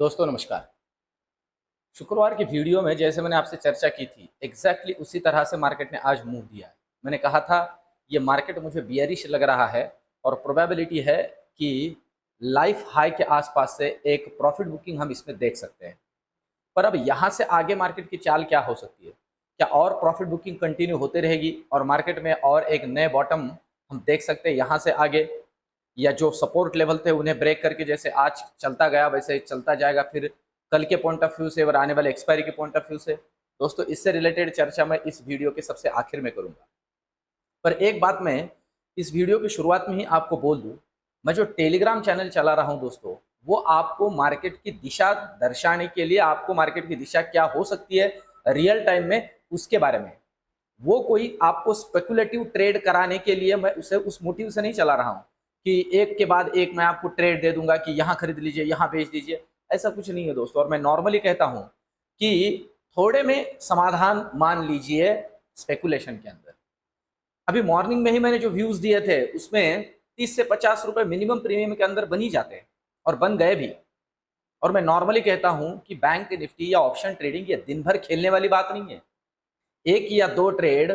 दोस्तों नमस्कार। शुक्रवार की वीडियो में जैसे मैंने आपसे चर्चा की थी, एग्जैक्टली उसी तरह से मार्केट ने आज मूव दिया है। मैंने कहा था ये मार्केट मुझे बियरिश लग रहा है और प्रोबेबिलिटी है कि लाइफ हाई के आसपास से एक प्रॉफिट बुकिंग हम इसमें देख सकते हैं। पर अब यहाँ से आगे मार्केट की चाल क्या हो सकती है? क्या और प्रॉफिट बुकिंग कंटिन्यू होते रहेगी और मार्केट में और एक नए बॉटम हम देख सकते हैं यहाँ से आगे, या जो सपोर्ट लेवल थे उन्हें ब्रेक करके जैसे आज चलता गया वैसे ही चलता जाएगा फिर कल के पॉइंट ऑफ व्यू से और आने वाले एक्सपायरी के पॉइंट ऑफ व्यू से? दोस्तों इससे रिलेटेड चर्चा मैं इस वीडियो के सबसे आखिर में करूंगा। पर एक बात मैं इस वीडियो की शुरुआत में ही आपको बोल दूं, मैं जो टेलीग्राम चैनल चला रहा हूं दोस्तों, वो आपको मार्केट की दिशा दर्शाने के लिए, आपको मार्केट की दिशा क्या हो सकती है रियल टाइम में उसके बारे में, वो कोई आपको स्पेकुलेटिव ट्रेड कराने के लिए मैं उसे उस मोटिव से नहीं चला रहा हूँ कि एक के बाद एक मैं आपको ट्रेड दे दूंगा कि यहाँ खरीद लीजिए यहाँ बेच दीजिए। ऐसा कुछ नहीं है दोस्तों। और मैं नॉर्मली कहता हूँ कि थोड़े में समाधान मान लीजिए स्पेकुलेशन के अंदर। अभी मॉर्निंग में ही मैंने जो व्यूज दिए थे उसमें 30 से 50 रुपए मिनिमम प्रीमियम के अंदर बन ही जाते हैं और बन गए भी। और मैं नॉर्मली कहता हूं कि बैंक निफ्टी या ऑप्शन ट्रेडिंग ये दिन भर खेलने वाली बात नहीं है। एक या दो ट्रेड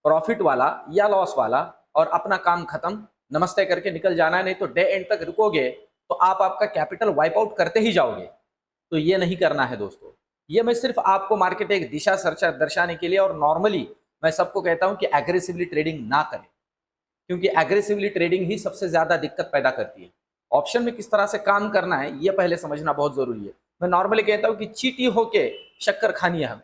प्रॉफिट वाला या लॉस वाला और अपना काम खत्म, नमस्ते करके निकल जाना है। नहीं तो डे एंड तक रुकोगे तो आप आपका कैपिटल वाइप आउट करते ही जाओगे। तो ये नहीं करना है दोस्तों। ये मैं सिर्फ आपको मार्केट एक दिशा सर्चा दर्शाने के लिए, और नॉर्मली मैं सबको कहता हूं कि एग्रेसिवली ट्रेडिंग ना करें, क्योंकि एग्रेसिवली ट्रेडिंग ही सबसे ज्यादा दिक्कत पैदा करती है। ऑप्शन में किस तरह से काम करना है ये पहले समझना बहुत जरूरी है। मैं नॉर्मली कहता हूं कि चीटी होके शक्कर खानी है हमें,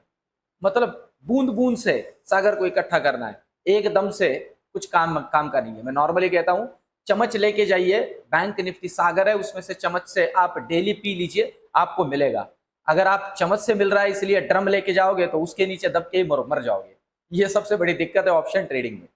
मतलब बूंद बूंद से सागर को इकट्ठा करना है, एकदम से कुछ काम काम का नहीं है। मैं नॉर्मली कहता हूं चम्मच लेके जाइए, बैंक निफ्टी सागर है उसमें से चम्मच से आप डेली पी लीजिए, आपको मिलेगा। अगर आप चम्मच से मिल रहा है इसलिए ड्रम लेके जाओगे तो उसके नीचे दब के ही मर जाओगे। ये सबसे बड़ी दिक्कत है ऑप्शन ट्रेडिंग में।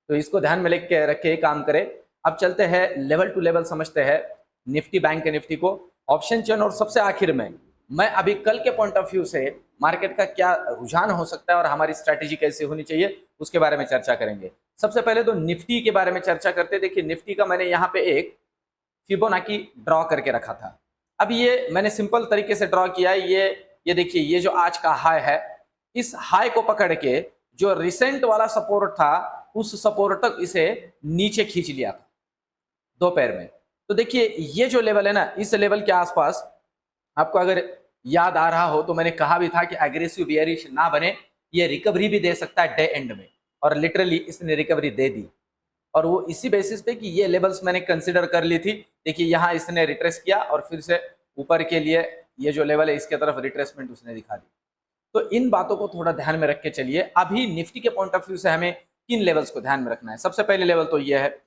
तो इसको ध्यान में लेके रख के काम करें। अब चलते हैं लेवल टू लेवल समझते हैं निफ्टी बैंक निफ्टी को, ऑप्शन चेन, और सबसे आखिर में मैं अभी कल के पॉइंट ऑफ व्यू से मार्केट का क्या रुझान हो सकता है और हमारी स्ट्रैटेजी कैसे होनी चाहिए उसके बारे में चर्चा करेंगे। सबसे पहले तो निफ्टी के बारे में चर्चा करते। देखिए निफ्टी का मैंने यहाँ पे एक फिबोनाची ड्रॉ करके रखा था। अब ये मैंने सिंपल तरीके से ड्रॉ किया है। ये देखिए, ये जो आज का हाई है, इस हाई को पकड़ के जो रिसेंट वाला सपोर्ट था उस सपोर्ट तक इसे नीचे खींच लिया था दोपहर में। तो देखिए ये जो लेवल है ना, इस लेवल के आसपास आपको अगर याद आ रहा हो तो मैंने कहा भी था कि एग्रेसिव बियरिश ना बने, ये रिकवरी भी दे सकता है डे एंड में, और लिटरली इसने रिकवरी दे दी। और वो इसी बेसिस पे कि ये लेवल्स मैंने कंसिडर कर ली थी। देखिए यहाँ इसने रिट्रेस किया और फिर से ऊपर के लिए ये जो लेवल है इसके तरफ रिट्रेसमेंट उसने दिखा दी। तो इन बातों को थोड़ा ध्यान में रख के चलिए। अभी निफ्टी के पॉइंट ऑफ व्यू से हमें किन लेवल्स को ध्यान में रखना है? सबसे पहले लेवल तो ये है,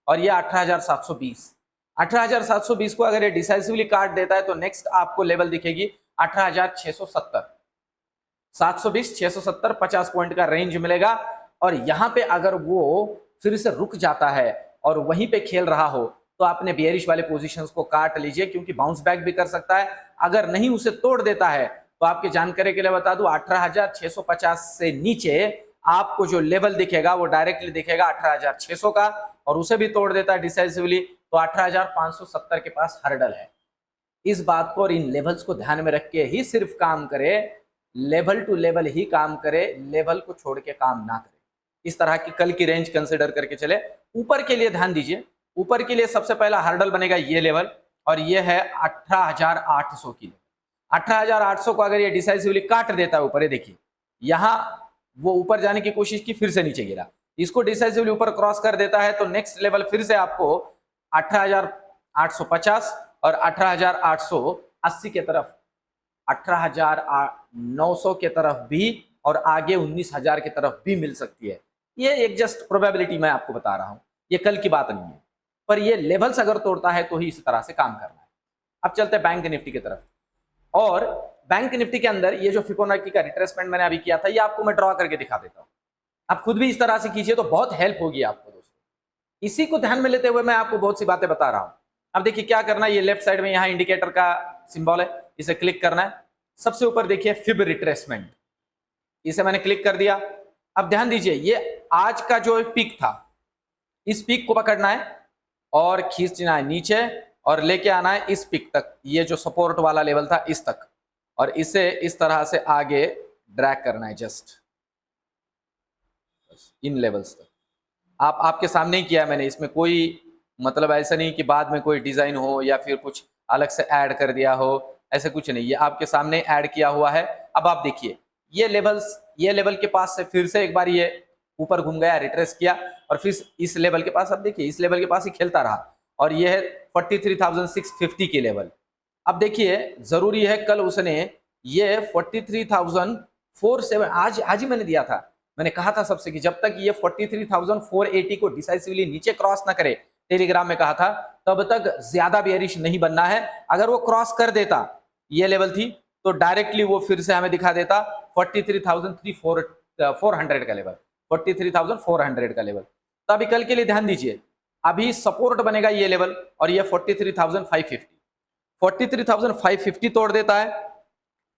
और ये 18,720। 18,720 को अगर ये डिसाइसिवली काट देता है तो नेक्स्ट आपको लेवल दिखेगी 18,670। 720, 670, 50 पॉइंट का रेंज मिलेगा। और यहाँ पे अगर वो फिर से रुक जाता है और वहीं पे खेल रहा हो तो आपने बियरिश वाले पोजीशंस को काट लीजिए, क्योंकि बाउंस बैक भी कर सकता है। अगर नहीं उसे तोड़ देता है तो आपके जानकारी के लिए बता दूं 18,650 से नीचे आपको जो लेवल दिखेगा वो डायरेक्टली दिखेगा 18,600 का, और उसे भी तोड़ देता है डिसाइसिवली तो 18,570 के पास हर्डल है। इस बात को और इन लेवल्स को ध्यान में रख के ही सिर्फ काम करे, लेवल टू लेवल ही काम करे, लेवल को छोड़ के काम ना करे। इस तरह की कल की रेंज कंसिडर करके चले। ऊपर के लिए ध्यान दीजिए, ऊपर के लिए सबसे पहला हर्डल बनेगा ये लेवल, और ये है 18,800 की। 18,800 को अगर ये डिसाइसिवली काट देता है ऊपर, ये देखिए यहाँ वो ऊपर जाने की कोशिश की, फिर से नीचे गिरा, इसको डिसाइसिवली ऊपर क्रॉस कर देता है तो नेक्स्ट लेवल फिर से आपको 18,850 और 18,880 के तरफ, 18,900 के तरफ भी, और आगे 19,000 की तरफ भी मिल सकती है। ये एक जस्ट प्रोबेबिलिटी मैं आपको बता रहा हूं, ये कल की बात नहीं है। पर ये लेवल्स अगर तोड़ता है तो ही इस तरह से काम करना है। अब चलते हैं बैंक निफ्टी की तरफ। और बैंक निफ्टी के अंदर ये जो फिबोनाची का रिट्रेसमेंट मैंने अभी किया था, ये आपको मैं ड्रॉ करके दिखा देता हूं। आप खुद भी इस तरह से कीजिए तो बहुत हेल्प होगी आपको दोस्तों। इसी को ध्यान में लेते हुए मैं आपको बहुत सी बातें बता रहा हूं। अब देखिए क्या करना है, ये लेफ्ट साइड में यहाँ इंडिकेटर का सिंबल है, इसे क्लिक करना है। सबसे ऊपर देखिए फिब रिट्रेसमेंट, इसे मैंने क्लिक कर दिया। अब ध्यान दीजिए ये आज का जो पीक था, इस पीक को पकड़ना है और खींचना है नीचे, और लेके आना है इस पिक तक, ये जो सपोर्ट वाला लेवल था इस तक, और इसे इस तरह से आगे ड्रैग करना है जस्ट इन लेवल्स तक। आपके सामने ही किया है मैंने, इसमें कोई मतलब ऐसा नहीं कि बाद में कोई डिजाइन हो या फिर कुछ अलग से ऐड कर दिया हो, ऐसा कुछ नहीं, ये आपके सामने ऐड किया हुआ है। अब आप देखिए ये लेवल के पास से फिर से एक बार ये ऊपर घूम गया, रिट्रेस किया, और फिर इस लेवल के पास, अब देखिए इस लेवल के पास ही खेलता रहा, और ये है 43,650 की लेवल। अब देखिए जरूरी है, कल उसने ये 43,407 आज ही मैंने दिया था, मैंने कहा था सबसे कि जब तक ये 43,480 को डिसाइसिवली नीचे क्रॉस ना करे, टेलीग्राम में कहा था, तब तक ज्यादा बेयरिश नहीं बनना है। अगर वो क्रॉस कर देता, ये लेवल थी, तो डायरेक्टली वो फिर से हमें दिखा देता 43,400 का लेवल, 43,400 का लेवल। तो अभी कल के लिए ध्यान दीजिए, अभी सपोर्ट बनेगा ये लेवल, और ये 43,550, 43,550 तोड़ देता है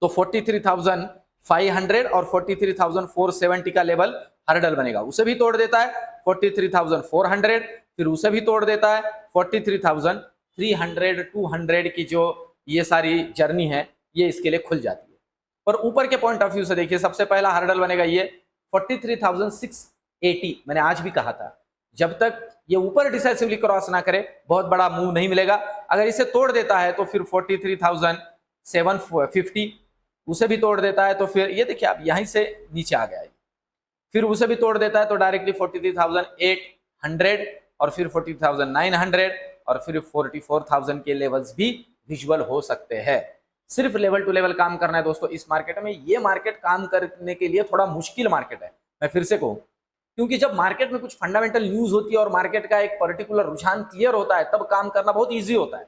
तो 43,500 और 43,470 का लेवल हर्डल बनेगा, उसे भी तोड़ देता है 43,400, फिर उसे भी तोड़ देता है 43,300, 200 की जो ये सारी जर्नी है ये इसके लिए खुल जाती है। पर ऊपर के पॉइंट ऑफ व्यू से देखिए, सबसे पहला हर्डल बनेगा ये 43,680, मैंने आज भी कहा था जब तक ये ऊपर डिसाइसिवली क्रॉस ना करे बहुत बड़ा मूव नहीं मिलेगा। अगर इसे तोड़ देता है तो फिर 43,750 उसे भी तोड़ देता है, तो फिर ये देखिए आप यहीं से नीचे आ गया है, फिर उसे भी तोड़ देता है तो डायरेक्टली 43,800 और फिर 43,900 और फिर 44,000 के लेवल्स भी विजुअल हो सकते हैं। सिर्फ लेवल टू लेवल काम करना है दोस्तों इस मार्केट में। ये मार्केट काम करने के लिए थोड़ा मुश्किल मार्केट है, मैं फिर से कहूं, क्योंकि जब मार्केट में कुछ फंडामेंटल न्यूज होती है और मार्केट का एक पर्टिकुलर रुझान क्लियर होता है, तब काम करना बहुत ईजी होता है।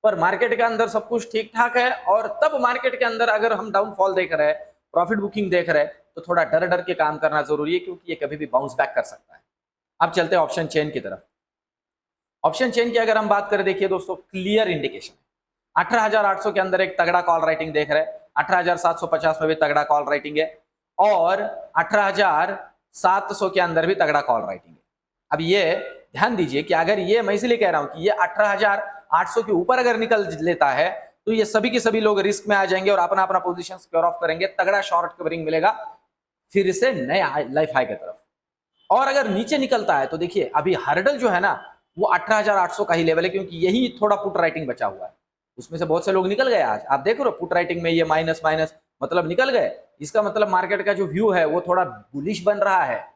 पर मार्केट के अंदर सब कुछ ठीक ठाक है, और तब मार्केट के अंदर अगर हम डाउनफॉल देख रहे हैं, प्रॉफिट बुकिंग देख रहे हैं, तो थोड़ा डर डर के काम करना जरूरी है, क्योंकि ये कभी भी बाउंस बैक कर सकता है। अब चलते हैं ऑप्शन चेन की तरफ। ऑप्शन चेन की अगर हम बात करें, देखिए दोस्तों क्लियर इंडिकेशन 18,800 के अंदर एक तगड़ा कॉल राइटिंग देख रहे हैं, 18,750 में भी तगड़ा कॉल राइटिंग है, और 18,700 के अंदर भी तगड़ा कॉल राइटिंग है। अब ये ध्यान दीजिए कि अगर ये, मैं इसलिए कह रहा हूं कि ये 18,800 के ऊपर अगर निकल लेता है तो ये सभी के सभी लोग रिस्क में आ जाएंगे और अपना अपना पोजीशन सिक्योर ऑफ करेंगे, तगड़ा शॉर्ट कवरिंग मिलेगा फिर से नए लाइफ हाई की तरफ। और अगर नीचे निकलता है तो देखिए अभी हर्डल जो है ना वो 18,800 का ही लेवल है, क्योंकि यही थोड़ा पुट राइटिंग बचा हुआ है, उसमें से बहुत से लोग निकल गए। आज आप देख रहे हो पुट राइटिंग में ये माइनस माइनस मतलब निकल गए, इसका मतलब मार्केट का जो व्यू है वो थोड़ा बुलिश बन रहा है,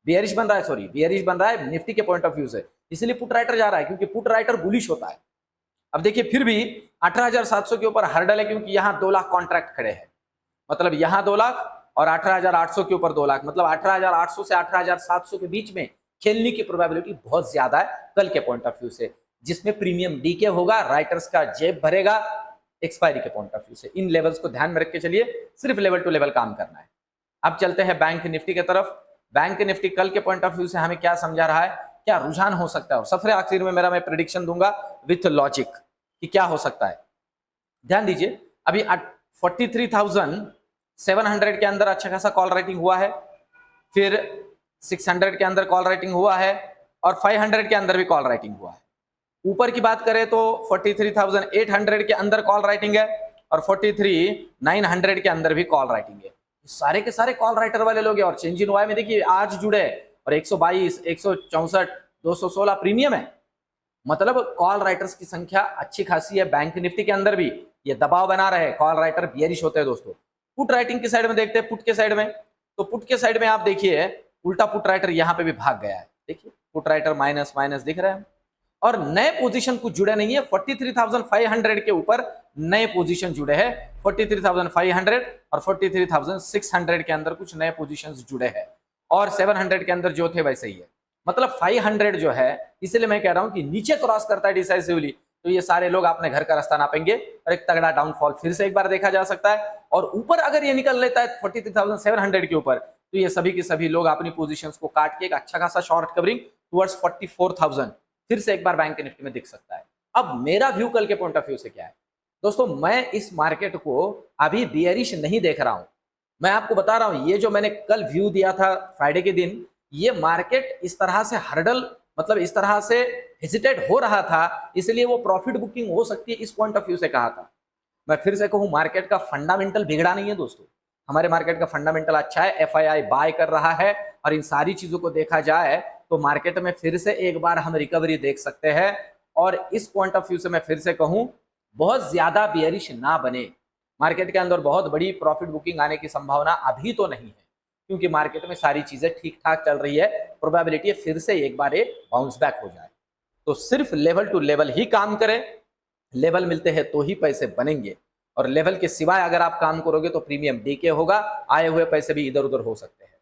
बियरिश बन रहा है, सॉरी बियरिश बन रहा है निफ्टी के पॉइंट ऑफ व्यू से, इसलिए पुट राइटर जा रहा है, क्योंकि पुट राइटर बुलिश होता है। अब देखिए फिर भी 18,700 के ऊपर हर्डल है, क्योंकि यहाँ 2 लाख कॉन्ट्रैक्ट खड़े हैं, मतलब यहाँ 2 लाख और 18,800 के ऊपर 2 लाख, मतलब 18,800 से 18,700 के बीच में खेलने की प्रोबेबिलिटी बहुत ज्यादा है कल के पॉइंट ऑफ व्यू से, जिसमें प्रीमियम डीके होगा, राइटर्स का जेब भरेगा एक्सपायरी के पॉइंट ऑफ व्यू से। इन लेवल्स को ध्यान में रख के चलिए, सिर्फ लेवल टू लेवल काम करना है। अब चलते हैं बैंक निफ्टी की तरफ। बैंक निफ्टी कल के पॉइंट ऑफ व्यू से हमें क्या समझा रहा है, क्या रुझान हो सकता है, और सबसे आखिर में मैं प्रेडिक्शन दूंगा विथ लॉजिक कि क्या हो सकता है। ध्यान दीजिए अभी 43,700 के अंदर अच्छा खासा कॉल राइटिंग हुआ है, फिर 600 के अंदर कॉल राइटिंग हुआ है, और 500 के अंदर भी कॉल राइटिंग हुआ है। ऊपर की बात करें तो 43,800 के अंदर कॉल राइटिंग है, और 43,900 के अंदर भी कॉल राइटिंग है। सारे के सारे कॉल राइटर वाले लोग हैं, और चेंज इन वाई में देखिए आज जुड़े, और 122, 164, 216 प्रीमियम है, मतलब कॉल राइटर्स की संख्या अच्छी खासी है। बैंक निफ्टी के अंदर भी ये दबाव बना रहे, कॉल राइटर बियरिश होते हैं दोस्तों। पुट राइटिंग की साइड में देखते हैं, पुट के साइड में, तो पुट के साइड में आप देखिए उल्टा पुट राइटर यहाँ पे भी भाग गया है, देखिए पुट राइटर माइनस माइनस दिख रहा है, और नए पोजीशन कुछ जुड़े नहीं है। 43,500 के ऊपर नए पोजीशन जुड़े हैं, 43,500 और 43,600 के अंदर कुछ नए पोजीशंस जुड़े हैं, और 700 के अंदर जो थे वैसे ही है, मतलब 500 जो है, इसलिए मैं कह रहा हूं कि नीचे क्रॉस करता है डिसाइसिवली तो ये सारे लोग अपने घर का रास्ता नापेंगे, और एक तगड़ा डाउनफॉल फिर से एक बार देखा जा सकता है। और ऊपर अगर ये निकल लेता है 43,700 के ऊपर, तो ये सभी के सभी लोग अपनी पोजीशंस को काट के एक अच्छा खासा शॉर्ट कवरिंग टुवर्ड्स 44,000 फिर से एक बार बैंक निफ्टी में दिख सकता है। अब मेरा व्यू कल के पॉइंट ऑफ व्यू से क्या है दोस्तों, मैं इस मार्केट को अभी बियरिश नहीं देख रहा हूं। मैं आपको बता रहा हूं, ये जो मैंने कल व्यू दिया था फ्राइडे के दिन, ये मार्केट इस तरह से हर्डल मतलब इस तरह से हेजिटेट हो रहा था, इसलिए वो प्रॉफिट बुकिंग हो सकती है, इस पॉइंट ऑफ व्यू से कहा था। मैं फिर से कहूँ, मार्केट का फंडामेंटल बिगड़ा नहीं है दोस्तों, हमारे मार्केट का फंडामेंटल अच्छा है, एफआईआई बाय कर रहा है, और इन सारी चीजों को देखा जाए तो मार्केट में फिर से एक बार हम रिकवरी देख सकते हैं। और इस पॉइंट ऑफ व्यू से मैं फिर से कहूँ, बहुत ज्यादा बियरिश ना बने, मार्केट के अंदर बहुत बड़ी प्रॉफिट बुकिंग आने की संभावना अभी तो नहीं है, क्योंकि मार्केट में सारी चीजें ठीक ठाक चल रही है, प्रोबेबिलिटी है फिर से एक बार एक बाउंस बैक हो जाए। तो सिर्फ लेवल टू लेवल ही काम करें, लेवल मिलते हैं तो ही पैसे बनेंगे, और लेवल के सिवाय अगर आप काम करोगे तो प्रीमियम डीके होगा, आए हुए पैसे भी इधर उधर हो सकते हैं।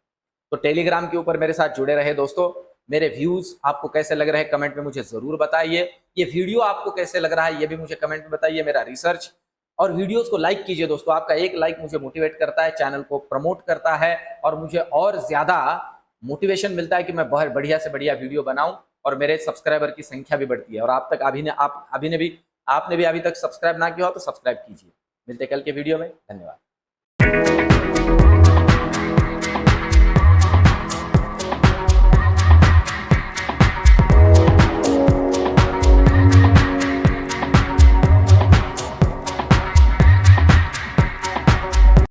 तो टेलीग्राम के ऊपर मेरे साथ जुड़े रहे दोस्तों। मेरे व्यूज आपको कैसे लग रहे हैं कमेंट में मुझे जरूर बताइए, ये वीडियो आपको कैसे लग रहा है ये भी मुझे कमेंट में बताइए, मेरा रिसर्च। और वीडियोस को लाइक कीजिए दोस्तों, आपका एक लाइक मुझे मोटिवेट करता है, चैनल को प्रमोट करता है, और मुझे और ज्यादा मोटिवेशन मिलता है कि मैं बहुत बढ़िया से बढ़िया वीडियो बनाऊं, और मेरे सब्सक्राइबर की संख्या भी बढ़ती है। और आप तक आपने भी अभी तक सब्सक्राइब ना किया हो तो सब्सक्राइब कीजिए। मिलते कल के वीडियो में, धन्यवाद।